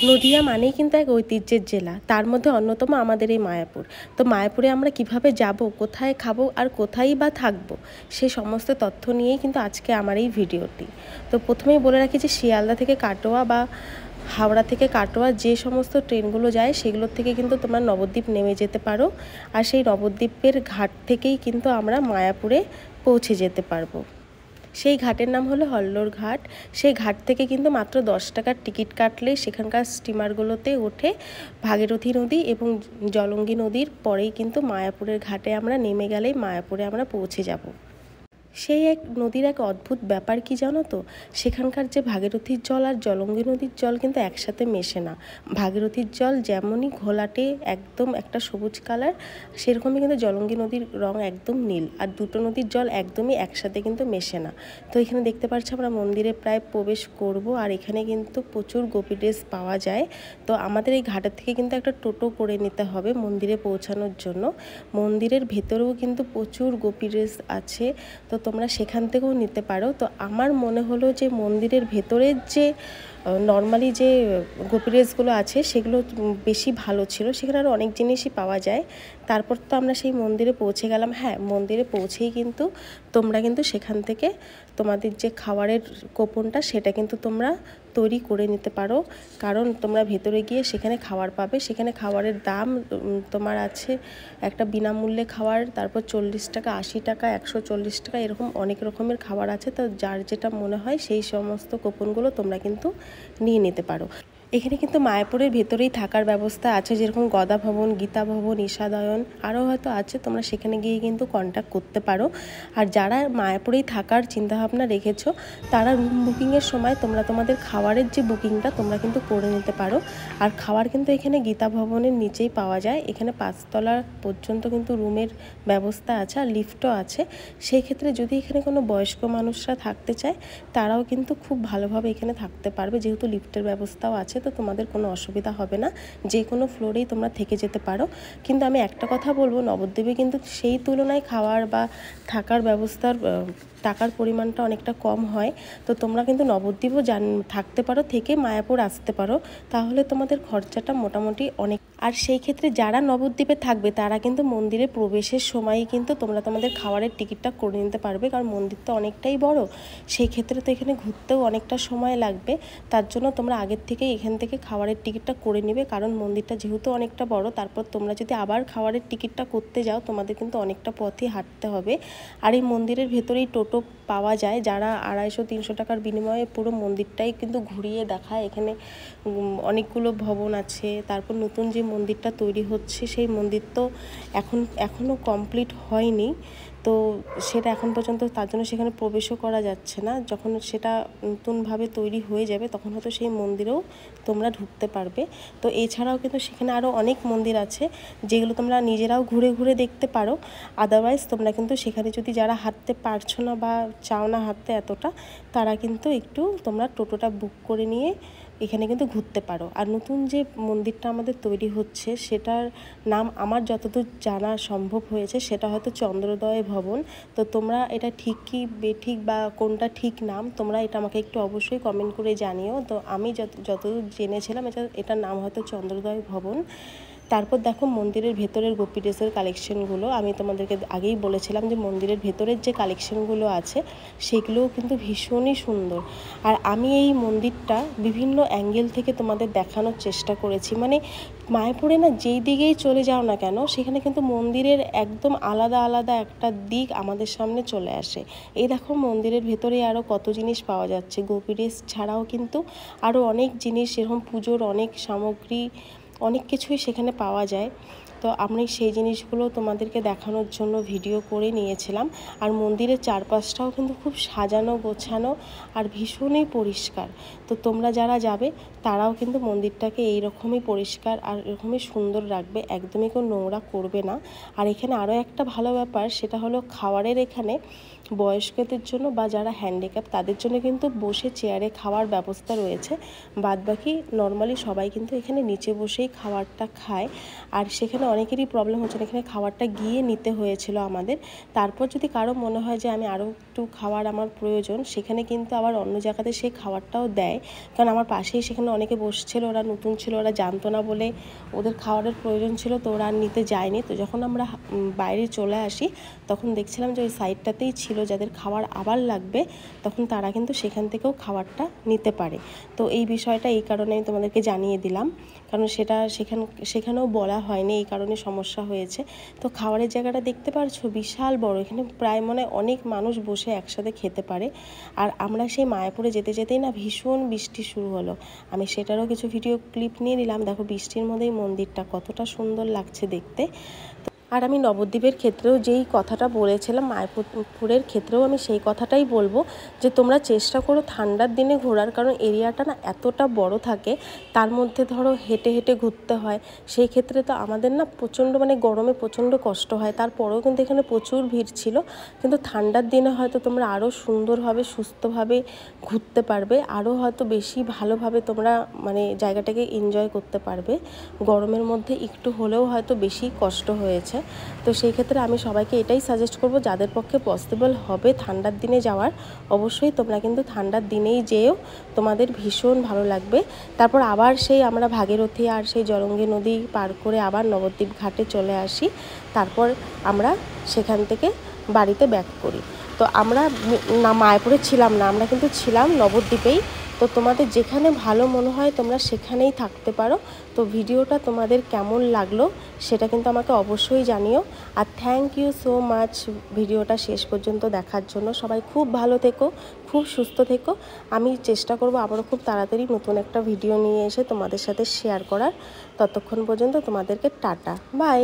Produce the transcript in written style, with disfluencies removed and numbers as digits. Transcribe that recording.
নদিয়া মানেই কিন্তু এক ঐতিহ্যের জেলা, তার মধ্যে অন্যতম আমাদের এই মায়াপুর। তো মায়াপুরে আমরা কিভাবে যাব, কোথায় খাবো আর কোথায় বা থাকবো, সেই সমস্ত তথ্য নিয়েই কিন্তু আজকে আমার এই ভিডিওটি। তো প্রথমেই বলে রাখি যে শিয়ালদা থেকে কাটোয়া বা হাওড়া থেকে কাটোয়া যে সমস্ত ট্রেনগুলো যায় সেগুলোর থেকে কিন্তু তোমরা নবদ্বীপ নেমে যেতে পারো, আর সেই নবদ্বীপের ঘাট থেকেই কিন্তু আমরা মায়াপুরে পৌঁছে যেতে পারবো। সেই ঘাটের নাম হলো হল্লোর ঘাট। সেই ঘাট থেকে কিন্তু মাত্র 10 টাকার টিকিট কাটলে সেখানকার স্টিমারগুলোতে ওঠে ভাগীরথী নদী এবং জলঙ্গি নদীর পরেই কিন্তু মায়াপুরের ঘাটে আমরা নেমে গেলেই মায়াপুরে আমরা পৌঁছে যাব। সেই এক নদীর এক অদ্ভুত ব্যাপার কি জানো তো, সেখানকার যে ভাগীরথীর জল আর জলঙ্গি নদীর জল কিন্তু একসাথে মেশে না। ভাগীরথীর জল যেমনই ঘোলাটে একদম একটা সবুজ কালার, সেরকমই কিন্তু জলঙ্গি নদীর রং একদম নীল, আর দুটো নদীর জল একদমই একসাথে কিন্তু মেশে না। তো এখানে দেখতে পাচ্ছি আমরা মন্দিরে প্রায় প্রবেশ করব, আর এখানে কিন্তু প্রচুর গোপী ড্রেস পাওয়া যায়। তো আমাদের এই ঘাটের থেকে কিন্তু একটা টোটো করে নিতে হবে মন্দিরে পৌঁছানোর জন্য। মন্দিরের ভেতরেও কিন্তু প্রচুর গোপী ড্রেস আছে, তো তোমরা সেখান থেকেও নিতে পারো। তো আমার মনে হলো যে মন্দিরের ভেতরের যে নর্মালি যে গোপী ড্রেসগুলো আছে সেগুলো বেশি ভালো ছিল, সেখানে আরও অনেক জিনিসই পাওয়া যায়। তারপর তো আমরা সেই মন্দিরে পৌঁছে গেলাম। হ্যাঁ, মন্দিরে পৌঁছেই কিন্তু তোমরা কিন্তু সেখান থেকে তোমাদের যে খাবারের কুপনটা সেটা কিন্তু তোমরা তৈরি করে নিতে পারো, কারণ তোমরা ভেতরে গিয়ে সেখানে খাবার পাবে। সেখানে খাবারের দাম তোমার আছে একটা বিনামূল্যে খাবার, তারপর 40 টাকা, 80 টাকা, 140 টাকা, এরকম অনেক রকমের খাবার আছে। তো যার যেটা মনে হয় সেই সমস্ত কুপনগুলো তোমরা কিন্তু নিয়ে নিতে পারো। এখানে কিন্তু মায়াপুরের ভেতরেই থাকার ব্যবস্থা আছে, যেরকম গদা ভবন, গীতা ভবন, ঈশাদয়ন আরও হয়তো আছে, তোমরা সেখানে গিয়ে কিন্তু কন্ট্যাক্ট করতে পারো। আর যারা মায়াপুরেই থাকার চিন্তাভাবনা রেখেছো তারা রুম বুকিংয়ের সময় তোমরা তোমাদের খাবারের যে বুকিংটা তোমরা কিন্তু করে নিতে পারো। আর খাবার কিন্তু এখানে গীতা ভবনের নিচেই পাওয়া যায়। এখানে 5 তলা পর্যন্ত কিন্তু রুমের ব্যবস্থা আছে, আর লিফটও আছে। সেই ক্ষেত্রে যদি এখানে কোনো বয়স্ক মানুষরা থাকতে চায় তারাও কিন্তু খুব ভালোভাবে এখানে থাকতে পারবে, যেহেতু লিফটের ব্যবস্থাও আছে। তো তোমাদের কোনো অসুবিধা হবে না, যে কোনো ফ্লোরেই তোমরা থেকে যেতে পারো। কিন্তু আমি একটা কথা বলবো, নবদ্বীপে কিন্তু সেই তুলনায় খাওয়ার বা থাকার ব্যবস্থার টাকার পরিমাণটা অনেকটা কম হয়। তো তোমরা কিন্তু নবদ্বীপও থাকতে পারো, থেকে মায়াপুর আসতে পারো, তাহলে তোমাদের খরচাটা মোটামুটি অনেক। আর সেই ক্ষেত্রে যারা নবদ্বীপে থাকবে তারা কিন্তু মন্দিরে প্রবেশের সময়ই কিন্তু তোমরা তোমাদের খাবারের টিকিটটা করে নিতে পারবে, কারণ মন্দির তো অনেকটাই বড়। সেই ক্ষেত্রে তো এখানে ঘুরতেও অনেকটা সময় লাগবে, তার জন্য তোমরা আগের থেকেই এখান থেকে খাবারের টিকিটটা করে নিবে, কারণ মন্দিরটা যেহেতু অনেকটা বড়। তারপর তোমরা যদি আবার খাবারের টিকিটটা করতে যাও তোমাদের কিন্তু অনেকটা পথই হাঁটতে হবে। আর এই মন্দিরের ভেতরেই টোটো পাওয়া যায়, যারা 250-300 টাকার বিনিময়ে পুরো মন্দিরটাই কিন্তু ঘুরিয়ে দেখায়। এখানে অনেকগুলো ভবন আছে। তারপর নতুন যে মন্দিরটা তৈরি হচ্ছে সেই মন্দির তো এখনও কমপ্লিট হয়নি, তো সেটা এখন পর্যন্ত, তার জন্য সেখানে প্রবেশও করা যাচ্ছে না। যখন সেটা নতুনভাবে তৈরি হয়ে যাবে তখন হয়তো সেই মন্দিরেও তোমরা ঢুকতে পারবে। তো এছাড়াও কিন্তু সেখানে আরও অনেক মন্দির আছে যেগুলো তোমরা নিজেরাও ঘুরে ঘুরে দেখতে পারো। আদারওয়াইজ তোমরা কিন্তু সেখানে যদি যারা হাঁটতে পারছো না বা চাও না হাঁটতে এতটা, তারা কিন্তু একটু তোমরা টোটোটা বুক করে নিয়ে এখানে কিন্তু ঘুরতে পারো। আর নতুন যে মন্দিরটা আমাদের তৈরি হচ্ছে সেটার নাম আমার যতদূর জানা সম্ভব হয়েছে সেটা হয়তো চন্দ্রোদয় ভবন। তো তোমরা এটা ঠিক কি বেঠিক বা কোনটা ঠিক নাম, তোমরা এটা আমাকে একটু অবশ্যই কমেন্ট করে জানিও। তো আমি যতদূর জেনেছিলাম এটার নাম হয়তো চন্দ্রোদয় ভবন। তারপর দেখো মন্দিরের ভেতরের গোপী ড্রেসের কালেকশনগুলো, আমি তোমাদেরকে আগেই বলেছিলাম যে মন্দিরের ভেতরের যে কালেকশনগুলো আছে সেগুলোও কিন্তু ভীষণই সুন্দর। আর আমি এই মন্দিরটা বিভিন্ন অ্যাঙ্গেল থেকে তোমাদের দেখানোর চেষ্টা করেছি। মানে মায়াপুরে না যেই দিকেই চলে যাও না কেন সেখানে কিন্তু মন্দিরের একদম আলাদা আলাদা একটা দিক আমাদের সামনে চলে আসে। এই দেখো মন্দিরের ভেতরে আরও কত জিনিস পাওয়া যাচ্ছে। গোপী ড্রেস ছাড়াও কিন্তু আরও অনেক জিনিস, এরকম পুজোর অনেক সামগ্রী, অনেক কিছুই সেখানে পাওয়া যায়। তো আমি সেই জিনিসগুলো তোমাদেরকে দেখানোর জন্য ভিডিও করে নিয়েছিলাম। আর মন্দিরের চারপাশটাও কিন্তু খুব সাজানো গোছানো আর ভীষণই পরিষ্কার। তো তোমরা যারা যাবে তারাও কিন্তু মন্দিরটাকে এইরকমই পরিষ্কার আর এরকমই সুন্দর রাখবে, একদমই কেউ নোংরা করবে না। আর এখানে আরও একটা ভালো ব্যাপার, সেটা হলো খাবারের এখানে বয়স্কদের জন্য বা যারা হ্যান্ডিক্যাপ তাদের জন্য কিন্তু বসে চেয়ারে খাওয়ার ব্যবস্থা রয়েছে। বাদবাকি নর্মালি সবাই কিন্তু এখানে নিচে বসেই খাবারটা খায়। আর সেখানে অনেকেরই প্রবলেম হচ্ছে না, এখানে খাবারটা গিয়ে নিতে হয়েছিল আমাদের। তারপর যদি কারো মনে হয় যে আমি আরও একটু খাবার আমার প্রয়োজন, সেখানে কিন্তু আবার অন্য জায়গাতে সেই খাবারটাও দেয়। কারণ আমার পাশেই সেখানে অনেকে বসছিল, ওরা নতুন ছিল, ওরা জানতো না বলে ওদের খাবারের প্রয়োজন ছিল, তো ওরা আর নিতে যায়নি। তো যখন আমরা বাইরে চলে আসি তখন দেখছিলাম যে ওই সাইডটাতেই ছিল যাদের খাবার আবার লাগবে, তখন তারা কিন্তু সেখান থেকেও খাবারটা নিতে পারে। তো এই বিষয়টা এই কারণে আমি তোমাদেরকে জানিয়ে দিলাম, কারণ সেখানেও বলা হয়নি, এই কারণে সমস্যা হয়েছে। তো খাবারের জায়গাটা দেখতে পারছো বিশাল বড়, এখানে প্রায় মনে অনেক মানুষ বসে একসাথে খেতে পারে। আর আমরা সেই মায়াপুরে যেতে যেতেই না ভীষণ বৃষ্টি শুরু হলো। আমি সেটারও কিছু ভিডিও ক্লিপ নিয়ে নিলাম। দেখো বৃষ্টির মধ্যেই মন্দিরটা কতটা সুন্দর লাগছে দেখতে। আর আমি নবদ্বীপের ক্ষেত্রেও যেই কথাটা বলেছিলাম, মায়াপুরের ক্ষেত্রেও আমি সেই কথাটাই বলবো যে তোমরা চেষ্টা করো ঠান্ডার দিনে ঘোরার, কারণ এরিয়াটা না এতটা বড় থাকে, তার মধ্যে ধরো হেঁটে হেঁটে ঘুরতে হয়। সেই ক্ষেত্রে তো আমাদের না প্রচণ্ড গরমে প্রচণ্ড কষ্ট হয়। তারপরেও কিন্তু এখানে প্রচুর ভিড় ছিল। কিন্তু ঠান্ডার দিনে হয়তো তোমরা আরও সুন্দরভাবে সুস্থভাবে ঘুরতে পারবে, আরও হয়তো বেশি ভালোভাবে তোমরা জায়গাটাকে এনজয় করতে পারবে। গরমের মধ্যে একটু হলেও হয়তো বেশি কষ্ট হয়েছে। তো সেই ক্ষেত্রে আমি সবাইকে এটাই সাজেস্ট করব, যাদের পক্ষে পসিবল হবে ঠান্ডার দিনে যাওয়ার, অবশ্যই তোমরা কিন্তু ঠান্ডার দিনেই যেও, তোমাদের ভীষণ ভালো লাগবে। তারপর আবার সেই আমরা ভাগীরথী আর সেই জলঙ্গি নদী পার করে আবার নবদ্বীপ ঘাটে চলে আসি। তারপর আমরা সেখান থেকে বাড়িতে ব্যাক করি। তো আমরা না মায়াপুরে ছিলাম না, আমরা কিন্তু ছিলাম নবদ্বীপেই। তো তোমাদের যেখানে ভালো মনে হয় তোমরা সেখানেই থাকতে পারো। তো ভিডিওটা তোমাদের কেমন লাগলো সেটা কিন্তু আমাকে অবশ্যই জানিও। আর থ্যাংক ইউ সো মাচ ভিডিওটা শেষ পর্যন্ত দেখার জন্য। সবাই খুব ভালো থেকো, খুব সুস্থ থেকো। আমি চেষ্টা করব আবারও খুব তাড়াতাড়ি নতুন একটা ভিডিও নিয়ে এসে তোমাদের সাথে শেয়ার করার। ততক্ষণ পর্যন্ত তোমাদেরকে টাটা, বাই।